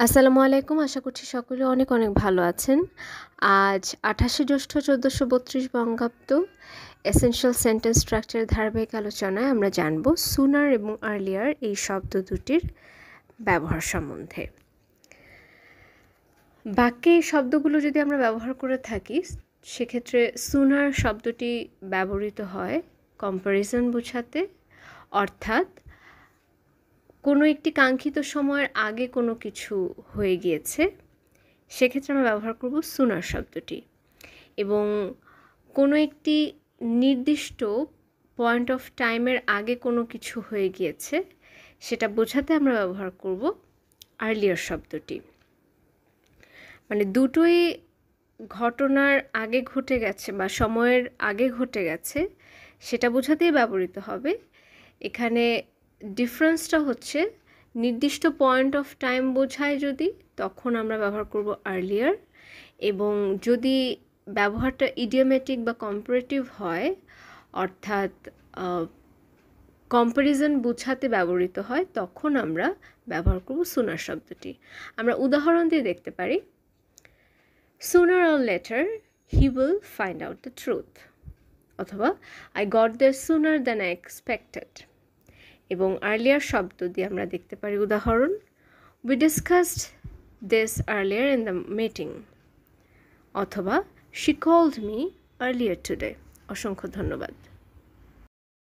আসসালামু আলাইকুম। আশা করছি সকলে অনেক অনেক ভালো আছেন। আজ ২৮শে জ্যৈষ্ঠ ১৪৩২ বঙ্গাব্দ এসেনশিয়াল সেন্টেন্স স্ট্রাকচারের ধারাবাহিক আলোচনায় আমরা জানব সুনার এবং আর্লিয়ার এই শব্দ দুটির ব্যবহার সম্বন্ধে। বাক্যে এই শব্দগুলো যদি আমরা ব্যবহার করে থাকি সেক্ষেত্রে সুনার শব্দটি ব্যবহৃত হয় কম্প্যারিজন বোঝাতে, অর্থাৎ কোনো একটি কাঙ্ক্ষিত সময়ের আগে কোনো কিছু হয়ে গিয়েছে সেক্ষেত্রে আমরা ব্যবহার করব সুনার শব্দটি, এবং কোনো একটি নির্দিষ্ট পয়েন্ট অফ টাইমের আগে কোনো কিছু হয়ে গিয়েছে সেটা বোঝাতে আমরা ব্যবহার করব আর্লিয়ার শব্দটি। মানে দুটোই ঘটনার আগে ঘটে গেছে বা সময়ের আগে ঘটে গেছে সেটা বোঝাতেই ব্যবহৃত হবে। এখানে ডিফারেন্সটা হচ্ছে নির্দিষ্ট পয়েন্ট অফ টাইম বোঝায় যদি, তখন আমরা ব্যবহার করব আর্লিয়ার, এবং যদি ব্যবহারটা ইডিওমেটিক বা কম্পারেটিভ হয় অর্থাৎ কম্প্যারিজন বোঝাতে ব্যবহৃত হয় তখন আমরা ব্যবহার করব সুনার শব্দটি। আমরা উদাহরণ দিয়ে দেখতে পারি, sooner or later he will find out the truth, অথবা I got there sooner than I expected। এবং আর্লিয়ার শব্দ দিয়ে আমরা দেখতে পারি উদাহরণ, we discussed this earlier in the meeting, অথবা she called me earlier today। অসংখ্য ধন্যবাদ।